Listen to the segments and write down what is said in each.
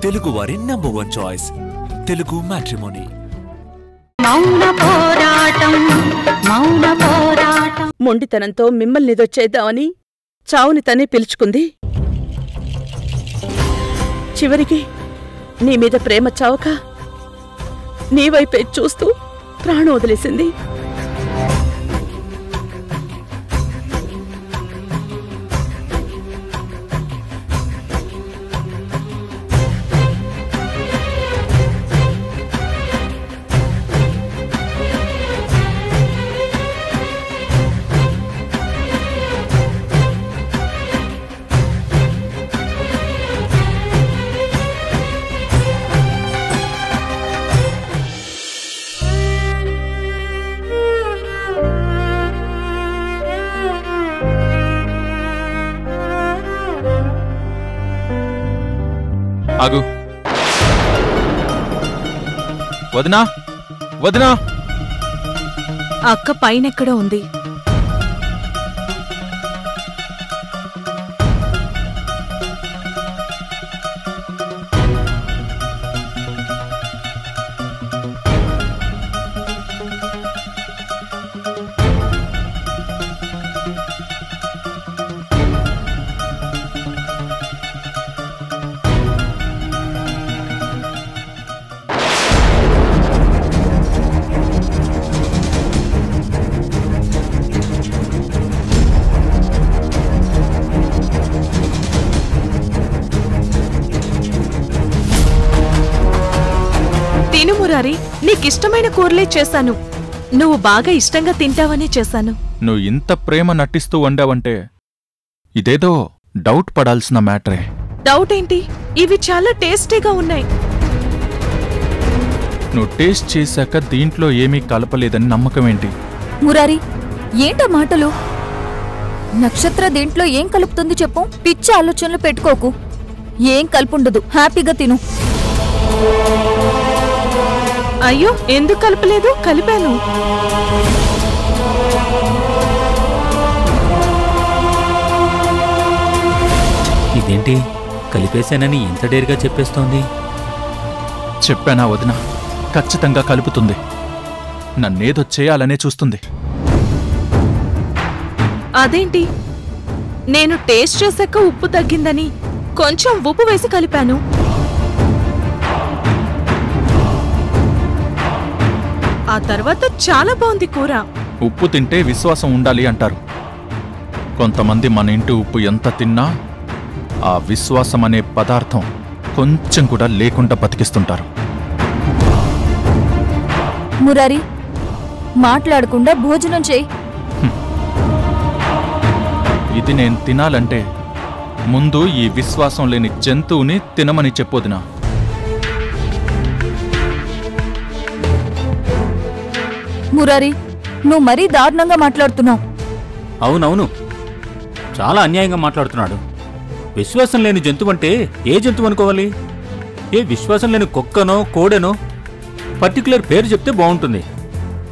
తెలుగు వారి number 1 choice Telugu matrimony. మొండితనంతో మిమ్మల్ని ఎదొచ్చేద్దామని చావుని తనే పిలుచుకుంది. చివరికి నీ మీద ప్రేమ చావక నీవైపే చూస్తూ ప్రాణం వదిలేసింది. ఆగు. వదినా, వదినా. అక్క పైనెక్కడ ఉంది? మురారి, నీకిష్టమైన కూరలే చేశాను. నువ్వు బాగా ఇష్టంగా తింటావని చేశాను. నువ్వు ఇంత ప్రేమ నటిస్తూ వండావంటే ఇదేదో డౌట్ పడాల్సిన మ్యాటరే. డౌట్ ఏంటి? ఇవి చాలా టేస్టీగా ఉన్నాయి. నువ్వు టేస్ట్ చేశాక దీంట్లో ఏమీ కలపలేదని నమ్మకమేంటి? మురారి, ఏంటా మాటలు? నక్షత్ర దేంట్లో ఏం కలుపుతుంది చెప్పు. పిచ్చి ఆలోచనలు పెట్టుకోకు. ఏం కలుపుండదు, హ్యాపీగా తిను. అయ్యో, ఎందుకు కలపలేదు? కలిపాను. ఇదేంటి కలిపేశానని ఎంత డేరుగా చెప్పేస్తోంది? చెప్పానా వదినా, ఖచ్చితంగా కలుపుతుంది. నన్నేదో చేయాలనే చూస్తుంది. అదేంటి? నేను టేస్ట్ చేశాక ఉప్పు తగ్గిందని కొంచెం ఉప్పు వేసి కలిపాను. ఆ తర్వాత చాలా బాగుంది కూర. ఉప్పు తింటే విశ్వాసం ఉండాలి అంటారు. కొంతమంది మన ఇంటి ఉప్పు ఎంత తిన్నా ఆ విశ్వాసం అనే పదార్థం కొంచెం కూడా లేకుండా బతికిస్తుంటారు. మురారి, మాట్లాడకుండా భోజనం చేయి. ఇది నేను తినాలంటే ముందు ఈ విశ్వాసం లేని జంతువుని తినమని చెప్పొదినా. మురారి, నువ్వు మరీ దారుణంగా మాట్లాడుతున్నావు. అవునవును, చాలా అన్యాయంగా మాట్లాడుతున్నాడు. విశ్వాసం లేని జంతువంటే ఏ జంతువు అనుకోవాలి? ఏ విశ్వాసం లేని కుక్కనో కోడెనో పర్టికులర్ పేరు చెప్తే బాగుంటుంది.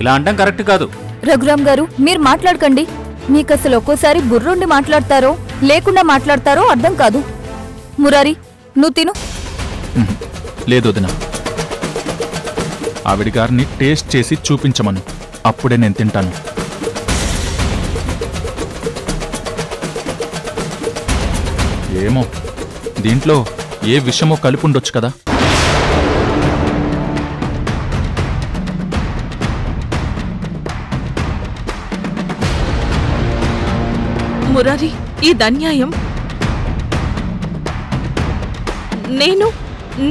ఇలా అంటాం కరెక్ట్ కాదు. రఘురామ్ గారు, మీరు మాట్లాడకండి. మీకసలు ఒక్కోసారి బుర్రుండి మాట్లాడతారో లేకుండా మాట్లాడతారో అర్థం కాదు. మురారి, నువ్వు తిను. లేదు వదినా, ఆవిడ గారిని టేస్ట్ చేసి చూపించమను, అప్పుడే నేను తింటాను. ఏమో, దీంట్లో ఏ విషమో కలిపుండొచ్చు కదా. మురారి, ఇది అన్యాయం. నేను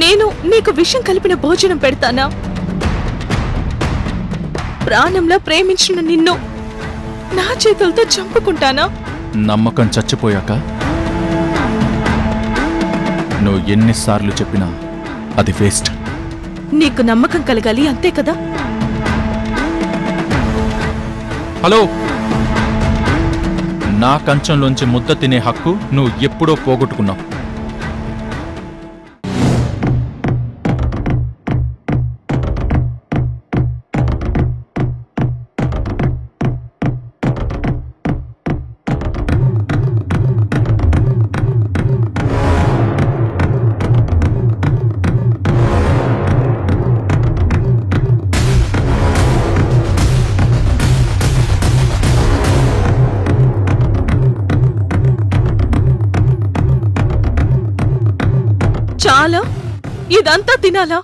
నేను నీకు విషం కలిపిన భోజనం పెడతానా? ప్రాణంలో ప్రేమించిన నిన్ను నా చేతులతో చంపుకుంటానా? నమ్మకం చచ్చిపోయాక నువ్వు ఎన్నిసార్లు చెప్పినా అది వేస్ట్. నీకు నమ్మకం కలగాలి, అంతే కదా? హలో, నా కంచంలోంచి ముద్ద తినే హక్కు నువ్వు ఎప్పుడో పోగొట్టుకున్నావు. చాలా ఇదంతా తినాలా?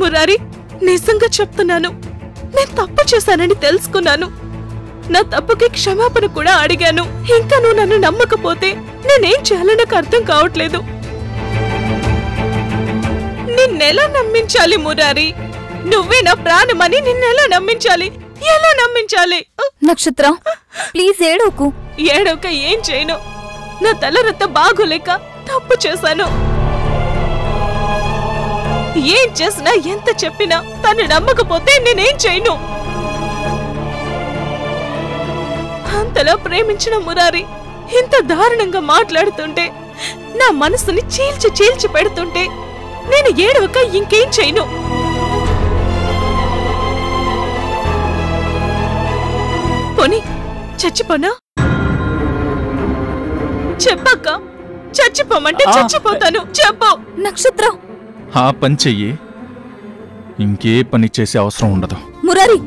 మురారి, నిజంగా చెప్తున్నాను, నేను తప్పు చేశానని తెలుసుకున్నాను. నా తప్పుకి క్షమాపణ కూడా అడిగాను. ఇంకా నువ్వు నన్ను నమ్మకపోతే నేనేం చేయాలో నాకు అర్థం కావట్లేదు. నిన్నెలా నమ్మించాలి మురారి? నువ్వే నా ప్రాణమని నిన్నెలా నమ్మించాలి? ఎలా నమ్మించాలి? నక్షత్ర, ప్లీజ్ ఏడోకు. ఏడోక ఏం చేయను. నా తలరత్త బాగోలేక తప్పు చేశాను. ఏం చేసినా ఎంత చెప్పినా తను నమ్మకపోతే నేనేం చేయను. అంతలా ప్రేమించిన మురారి ఇంత దారుణంగా మాట్లాడుతుంటే, నా మనసుని చీల్చి చీల్చి పెడుతుంటే నేను ఏడవక ఇంకేం చేయను. పోనీ చచ్చిపోనా? చెప్పక్క, చచ్చిపోమంటే చచ్చిపోతాను. చెప్పు. నక్షత్ర, ఆ పని చెయ్యి, ఇంకే పని చేసే అవసరం ఉండదు. మురారి,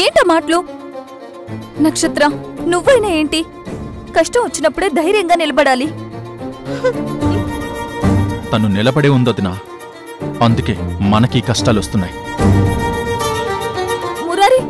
ఏంట మాటలు? నక్షత్ర, నువ్వైనా ఏంటి? కష్టం వచ్చినప్పుడే ధైర్యంగా నిలబడాలి. తను నిలబడే ఉందొదినా, అందుకే మనకి కష్టాలు వస్తున్నాయి. మురారి,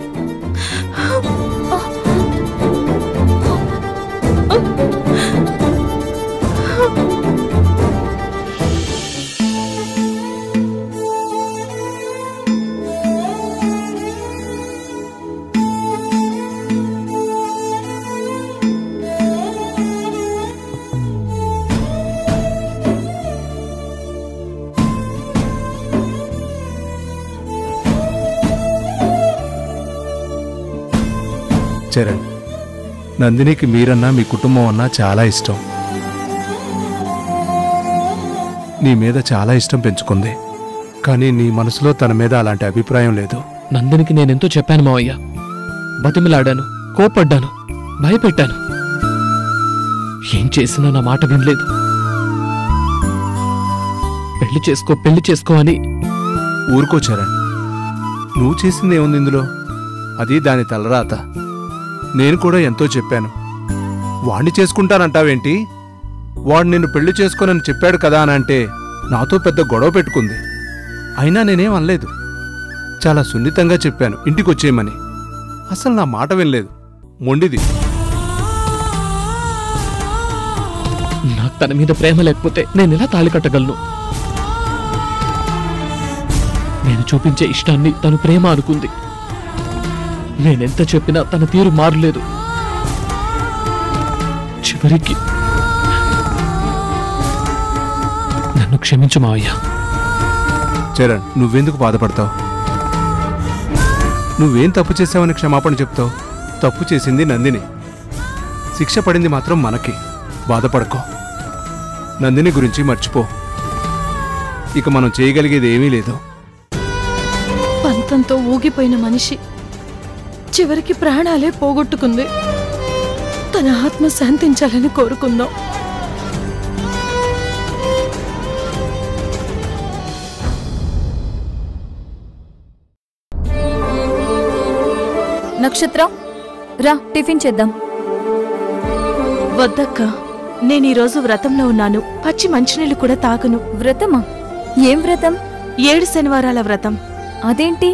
చరణ్, నందినికి మీరన్నా మీ కుటుంబం అన్నా చాలా ఇష్టం. నీ మీద చాలా ఇష్టం పెంచుకుంది. కానీ నీ మనసులో తన మీద అలాంటి అభిప్రాయం లేదు. నందినికి నేనెంతో చెప్పాను మావయ్య. బతిమిలాడాను, కోపడ్డాను, భయపెట్టాను. ఏం చేసినా నా మాట వినలేదు. పెళ్లి చేసుకో అని. ఊరుకో చరణ్, నువ్వు చేసిందేముంది ఇందులో? అది దాని తలరాత. నేను కూడా ఎంతో చెప్పాను. వాణ్ణి చేసుకుంటానంటావేంటి? వాడు నిన్ను పెళ్లి చేసుకోనని చెప్పాడు కదా అని అంటే నాతో పెద్ద గొడవ పెట్టుకుంది. అయినా నేనేం అనలేదు. చాలా సున్నితంగా చెప్పాను ఇంటికొచ్చేయమని. అసలు నా మాట వినలేదు. మొండిది. నాకు తన మీద ప్రేమ లేకపోతే నేను ఎలా తాళి కట్టగలను? నేను చూపించే ఇష్టాన్ని తను ప్రేమ అనుకుంది. నేనెంత చెప్పినా తన తీరు మారలేదు. చివరికి నన్ను క్షమించు మావయ్య. చరణ్, నువ్వెందుకు బాధపడతావు? నువ్వేం తప్పు చేశావని క్షమాపణ చెప్తావు? తప్పు చేసింది నందిని. శిక్ష పడింది మాత్రం మనకి. బాధపడకో. నందిని గురించి మర్చిపో. ఇక మనం చేయగలిగేది ఏమీ లేదు. పంతంతో ఊగిపోయిన మనిషి చివరికి ప్రాణాలే పోగొట్టుకుంది. తన ఆత్మ శాంతించాలని కోరుకుందాం. నక్షత్ర, రా టిఫిన్ చేద్దాం. వద్దక్క, నేనీరోజు వ్రతంలో ఉన్నాను. పచ్చి మంచినీళ్ళు కూడా తాగను. వ్రతమా? ఏం వ్రతం? 7 శనివారాల వ్రతం. అదేంటి?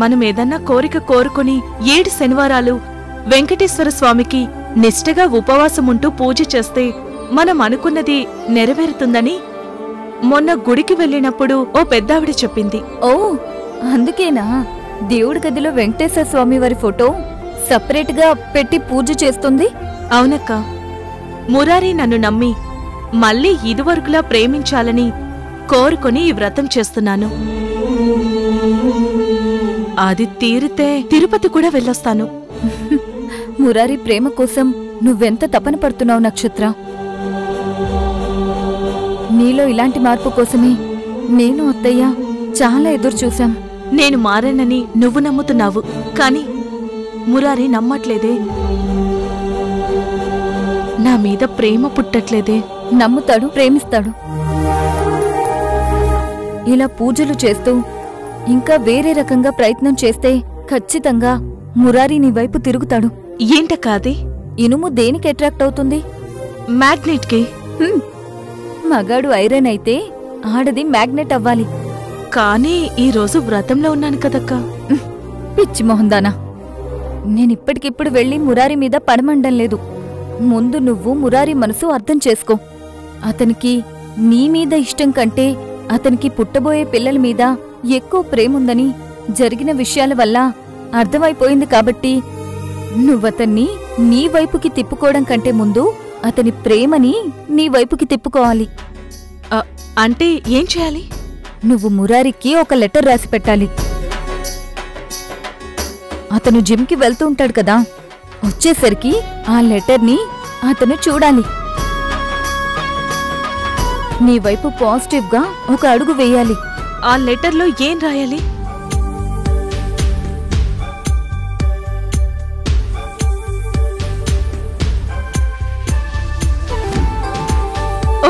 మనం ఏదన్నా కోరిక కోరుకుని 7 శనివారాలు వెంకటేశ్వర స్వామికి నిష్టగా ఉపవాసముంటూ పూజ చేస్తే మనం అనుకున్నది నెరవేరుతుందని మొన్న గుడికి వెళ్ళినప్పుడు ఓ పెద్దావిడ చెప్పింది. ఓ, అందుకేనా దేవుడి గదిలో వెంకటేశ్వర స్వామి వారి ఫోటో సపరేట్గా పెట్టి పూజ చేస్తుంది? అవునక్క, మురారి నన్ను నమ్మి మళ్ళీ ఇదివరకులా ప్రేమించాలని కోరుకొని ఈ వ్రతం చేస్తున్నాను. అది తీరితే తిరుపతి కూడా వెళ్ళొస్తాను. మురారి ప్రేమ కోసం నువ్వెంత తపన పడుతున్నావు నక్షత్ర. నీలో ఇలాంటి మార్పు కోసమే నేను అత్తయ్య చాలా ఎదురు చూశాం. నేను మారానని నువ్వు నమ్ముతున్నావు, కాని మురారి నమ్మట్లేదే. నా మీద ప్రేమ పుట్టట్లేదే. నమ్ముతాడు, ప్రేమిస్తాడు. ఇలా పూజలు చేస్తూ ఇంకా వేరే రకంగా ప్రయత్నం చేస్తే ఖచ్చితంగా మురారి నీ వైపు తిరుగుతాడు. ఏంటక్కా అది? ఇనుము దేనికి అట్రాక్ట్ అవుతుంది? మ్యాగ్నెట్కి. హ్మ్. మగాడు ఐరన్ అయితే ఆడది మ్యాగ్నెట్ అవ్వాలి. కానీ ఈరోజు వ్రతంలో ఉన్నాను కదక్కా. పిచ్చి మొహందానా, నేనిప్పటికిప్పుడు వెళ్ళి మురారి మీద పడమండం లేదు. ముందు నువ్వు మురారి మనసు అర్థం చేసుకో. అతనికి నీ మీద ఇష్టం కంటే అతనికి పుట్టబోయే పిల్లల మీద ఎక్కువ ప్రేముందని జరిగిన విషయాల వల్ల అర్థమైపోయింది. కాబట్టి నువ్వతన్ని నీ వైపుకి తిప్పుకోవడం కంటే ముందు అతని ప్రేమని నీ వైపుకి తిప్పుకోవాలి. అంటే ఏం చేయాలి? నువ్వు మురారికి ఒక లెటర్ రాసి పెట్టాలి. అతను జిమ్కి వెళ్తూ ఉంటాడు కదా, వచ్చేసరికి ఆ లెటర్ని అతను చూడాలి. నీ వైపు పాజిటివ్గా ఒక అడుగు వేయాలి. ఆ లెటర్లో ఏం రాయాలి?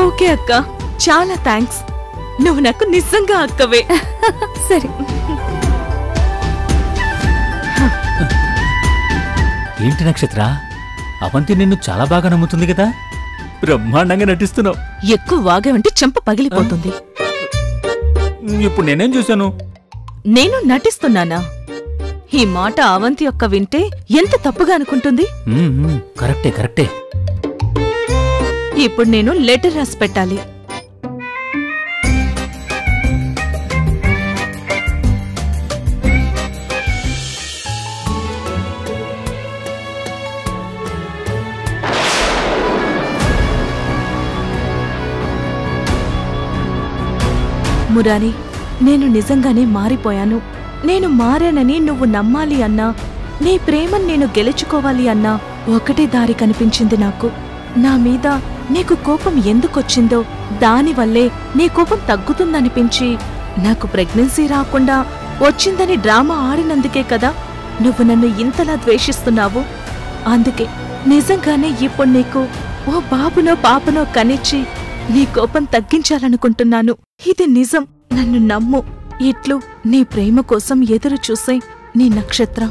ఓకే అక్క, చాలా థ్యాంక్స్. నువ్వు నాకు నిజంగా అక్కవే. సరే. ఏంటి నక్షత్ర, అవంతి నిన్ను చాలా బాగా నమ్ముతుంది కదా, బ్రహ్మాండంగా నటిస్తున్నావు. ఎక్కువ వాగేవంటే చెంప పగిలిపోతుంది. ఇప్పుడు నేనేం చూశాను? నేను నటిస్తున్నానా? ఈ మాట అవంతి యొక్క వింటే ఎంత తప్పుగా అనుకుంటుంది? కరెక్టే కరెక్టే. ఇప్పుడు నేను లెటర్ రాసి పెట్టాలి. మురారి, నేను నిజంగానే మారిపోయాను. నేను మారానని నువ్వు నమ్మాలి అన్నా, నీ ప్రేమను నేను గెలుచుకోవాలి అన్నా ఒకటే దారి కనిపించింది నాకు. నా మీద నీకు కోపం ఎందుకొచ్చిందో దానివల్లే నీ కోపం తగ్గుతుందనిపించి నాకు ప్రెగ్నెన్సీ రాకుండా వచ్చిందని డ్రామా ఆడినందుకే కదా నువ్వు నన్ను ఇంతలా ద్వేషిస్తున్నావు. అందుకే నిజంగానే ఇప్పుడు నీకు ఓ బాబునో పాపనో కనిచ్చి నీ కోపం తగ్గించాలనుకుంటున్నాను. ఇది నిజం, నన్ను నమ్ము. ఇట్లు నీ ప్రేమ కోసం ఎదురు చూసే నీ నక్షత్ర.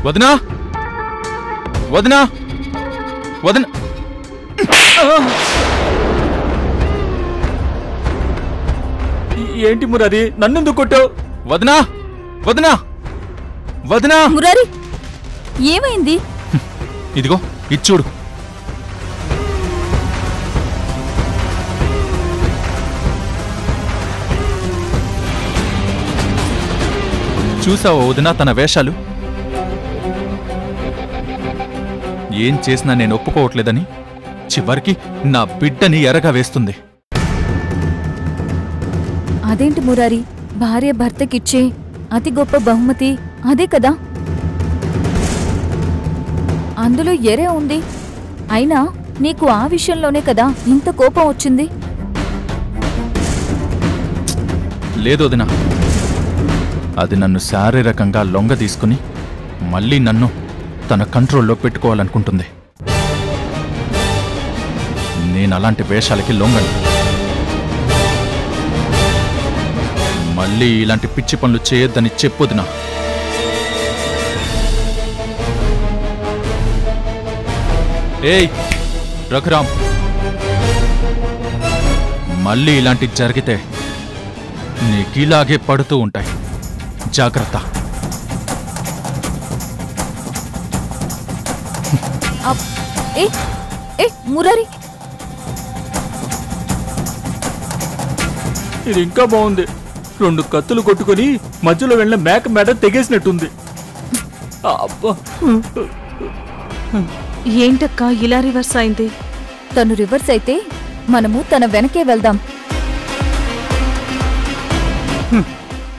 వదినా, వదినా, వదిన. ఏంటి మురారి, నన్నెందుకు కొట్టావు? వదినా, వదినా, వదినా. మురారి, ఏమైంది? ఇదిగో ఇది చూడు. చూసావా వదినా తన వేషాలు? ఏం చేసినా నేను ఒప్పుకోవట్లేదని చివరికి నా బిడ్డని ఎరగా వేస్తుంది. అదేంటి మురారి, భార్య భర్తకిచ్చే అతి గొప్ప బహుమతి అదే కదా. అందులో ఎరే ఉంది. అయినా నీకు ఆ విషయంలోనే కదా ఇంత కోపం వచ్చింది. లేదు వదినా, అది నన్ను శారీరకంగా లొంగ తీసుకుని మళ్ళీ నన్ను తన కంట్రోల్లో పెట్టుకోవాలనుకుంటుంది. నేను అలాంటి వేషాలకి లొంగను. మళ్ళీ ఇలాంటి పిచ్చి పనులు చేయొద్దని చెప్పొదినా. ఏయ్ రఘురామ్, మళ్ళీ ఇలాంటి జరిగితే నీకిలాగే పడుతూ ఉంటాయి. జాగ్రత్త. ఏ ఏ మురారి, ఇది ఇంకా బాగుంది. 2 కత్తులు కొట్టుకుని మధ్యలో వెళ్ళిన మేక మెడ తెగేసినట్టుంది. అబ్బా, ఏంటక్కా ఇలా రివర్స్ అయింది? తను రివర్స్ అయితే మనము తన వెనకే వెళ్దాం.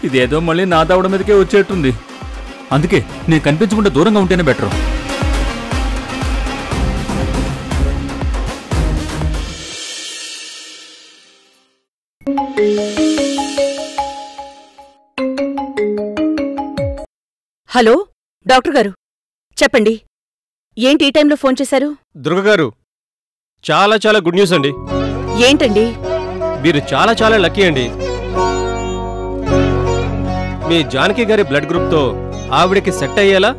ఇదేదో మళ్ళీ నా దవడ మీదకే వచ్చేట్టుంది. అందుకే నేను కనిపించకుండా దూరంగా ఉంటేనే బెటరు. హలో డాక్టర్ గారు, చెప్పండి. ఏంటి ఈ టైంలో ఫోన్ చేశారు? దుర్గగారు, చాలా చాలా గుడ్ న్యూస్ అండి. ఏంటండి? మీరు చాలా చాలా లక్కీ అండి. మీ జానకి గారి బ్లడ్ గ్రూప్ తో ఆవిడకి సెట్ అయ్యేలా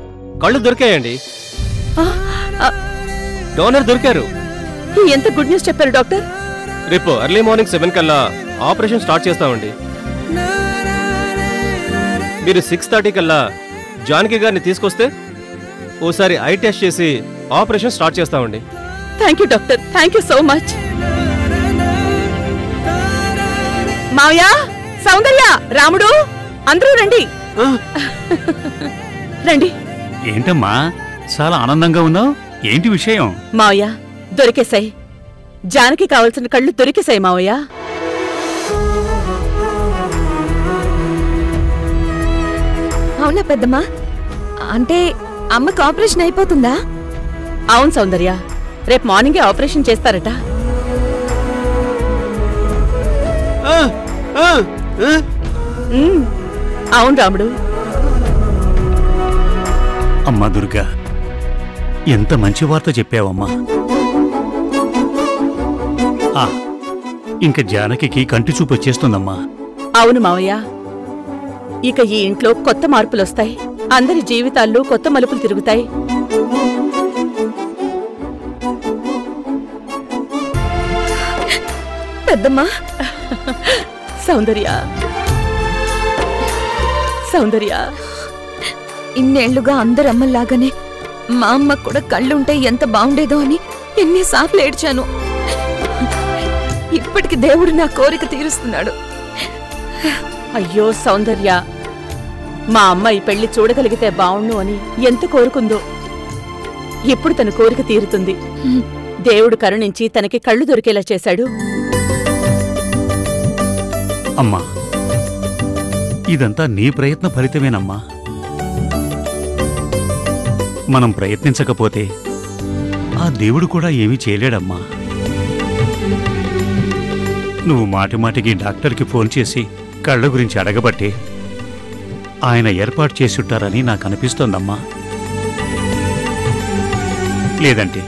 కళ్ళు దొరికాయండి. డోనర్ దొరికారు. ఎంత గుడ్ న్యూస్ చెప్పారు డాక్టర్. రేపు ఎర్లీ మార్నింగ్ 7 కల్లా ఆపరేషన్ స్టార్ట్ చేస్తామండి. మీరు 6:30 కల్లా జానకి గారిని తీసుకొస్తే ఓసారి ఐ టెస్ట్ చేసి ఆపరేషన్ స్టార్ట్ చేస్తామండి. Thank you doctor, thank you so much. మావయ్య, సౌందర్య, రాముడు, అందరూ రండి. రండి. ఏంటమ్మా చాలా ఆనందంగా ఉన్నావు? ఏంటి విషయం? మావయ్య, దొరికేశాయి. జానకి కావాల్సిన కళ్ళు దొరికేశాయి మావయ్య. అవునా పెద్దమ్మా? అంటే అమ్మకి ఆపరేషన్ అయిపోతుందా? అవును సౌందర్య, రేపు మార్నింగే ఆపరేషన్ చేస్తారట. అవును రాముడు. అమ్మా దుర్గా, ఎంత మంచి వార్త చెప్పావమ్మా. ఇంక జానకి కంటి చూపు వచ్చేస్తుందమ్మా. అవును మావయ్య, ఇక ఈ ఇంట్లో కొత్త మార్పులొస్తాయి. అందరి జీవితాల్లో కొత్త మలుపులు తిరుగుతాయి. పెద్దమ్మా. సౌందర్య, సౌందర్య, ఇన్నేళ్లుగా అందరమ్మల్లాగానే మా అమ్మకు కూడా కళ్ళుంటే ఎంత బాగుండేదో అని ఎన్నిసార్లు ఏడ్చాను. ఇప్పటికి దేవుడు నా కోరిక తీరుస్తున్నాడు. అయ్యో సౌందర్య, మా అమ్మ ఈ పెళ్లి చూడగలిగితే బావుణ్ణు అని ఎంత కోరుకుందో. ఇప్పుడు తన కోరిక తీరుతుంది. దేవుడు కరుణించి తనకి కళ్ళు దొరికేలా చేశాడు. అమ్మా, ఇదంతా నీ ప్రయత్న ఫలితమేనమ్మా. మనం ప్రయత్నించకపోతే ఆ దేవుడు కూడా ఏమీ చేయలేడమ్మా. నువ్వు మాటిమాటికి డాక్టర్కి ఫోన్ చేసి కళ్ళ గురించి అడగబట్టే ఆయన ఏర్పాటు చేసుంటారని నాకు అనిపిస్తోందమ్మా. లేదంటే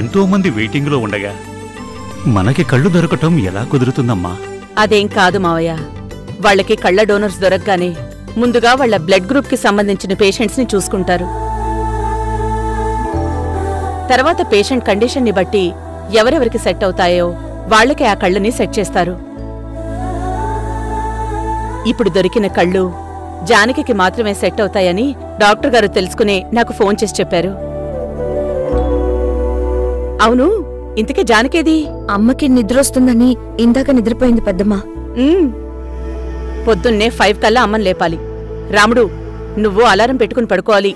ఎంతోమంది వెయిటింగ్లో ఉండగా మనకి కళ్ళు దొరకటం ఎలా కుదురుతుందమ్మా? అదేం కాదు మావయ్య, వాళ్ళకి కళ్ళ డోనర్స్ దొరకగానే ముందుగా వాళ్ళ బ్లడ్ గ్రూప్ కి సంబంధించిన పేషెంట్స్ ని చూసుకుంటారు. తర్వాత పేషెంట్ కండిషన్ ని బట్టి ఎవరెవరికి సెట్ అవుతాయో వాళ్ళకి ఆ కళ్ళని సెట్ చేస్తారు. ఇప్పుడు దొరికిన కళ్ళు జానకి మాత్రమే సెట్ అవుతాయని డాక్టర్ గారు తెలుసుకునే నాకు ఫోన్ చేసి చెప్పారు. అవును, ఇంతకీ జానకేది? అమ్మకి నిద్రొస్తుందని ఇందాక నిద్రపోయింది పెద్దమ్మా. పొద్దున్నే 5 కల్లా అమ్మని లేపాలి. రాముడు, నువ్వు అలారం పెట్టుకుని పడుకోవాలి.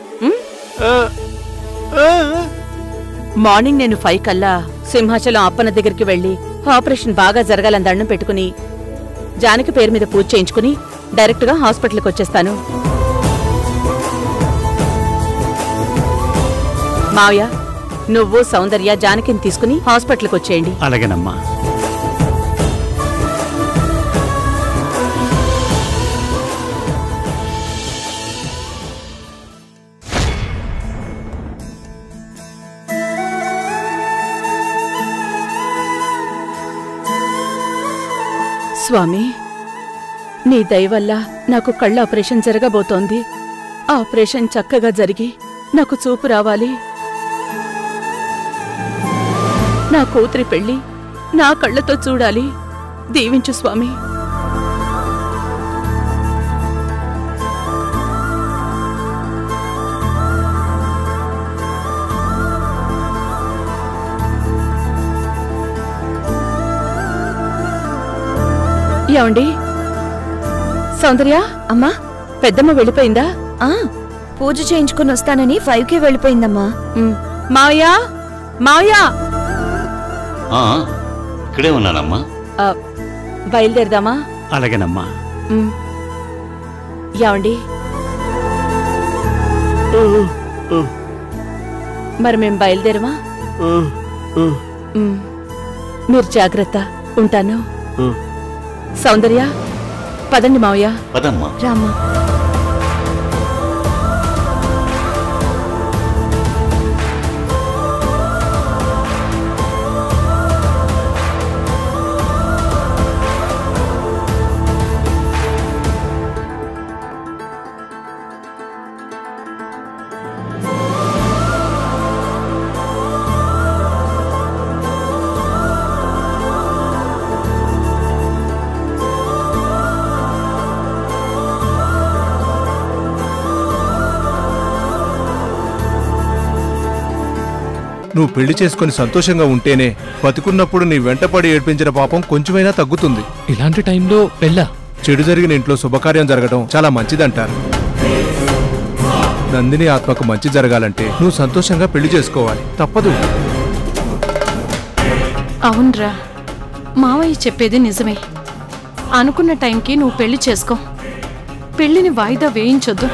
మార్నింగ్ నేను 5 కల్లా సింహాచలం అప్పన్న దగ్గరికి వెళ్లి ఆపరేషన్ బాగా జరగాలని దండం పెట్టుకుని జానకి పేరు మీద పూజ చేయించుకుని డైరెక్ట్ గా హాస్పిటల్కి వచ్చేస్తాను. మావయ్య, నువ్వు సౌందర్య జానకిని తీసుకుని హాస్పిటల్కి వచ్చేయండి. అలాగేనమ్మా. స్వామి, నీ దయ వల్ల నాకు కళ్ళ ఆపరేషన్ జరగబోతోంది. ఆపరేషన్ చక్కగా జరిగి నాకు చూపు రావాలి. నా కూతురి పెళ్లి నా కళ్ళతో చూడాలి. దీవించు స్వామి. ఏమండి? సౌందర్య, అమ్మా, పెద్దమ్మ వెళ్ళిపోయిందా? పూజ చేయించుకుని వస్తానని 5కే వెళ్ళిపోయిందమ్మా. మావయ్య, మావయ్య, ఇక్కడే ఉన్నానమ్మా. బయలుదేరదామా? అలాగేనమ్మా. ఏమండి? మరి మేం బయలుదేరమా? మీరు జాగ్రత్త. ఉంటాను. సౌందర్య, పదండి మావయ్య. పదమ్మా. రామ్మా. నువ్వు పెళ్లి చేసుకుని సంతోషంగా ఉంటేనే బతికున్నప్పుడు నీ వెంటపడి ఏడ్పించిన పాపం కొంచెమైనా తగ్గుతుంది. ఇలాంటి టైంలో పెళ్ళా? చెడు జరిగిన ఇంట్లో శుభకార్యం జరగడం చాలా మంచిదంటారు. నందిని ఆత్మకు మంచి జరగాలంటే నువ్వు సంతోషంగా పెళ్లి చేసుకోవాలి, తప్పదు. అవునరా, మావయ్య చెప్పేది నిజమే. అనుకున్న టైంకి నువ్వు పెళ్లి చేసుకో. పెళ్లిని వాయిదా వేయించొద్దు.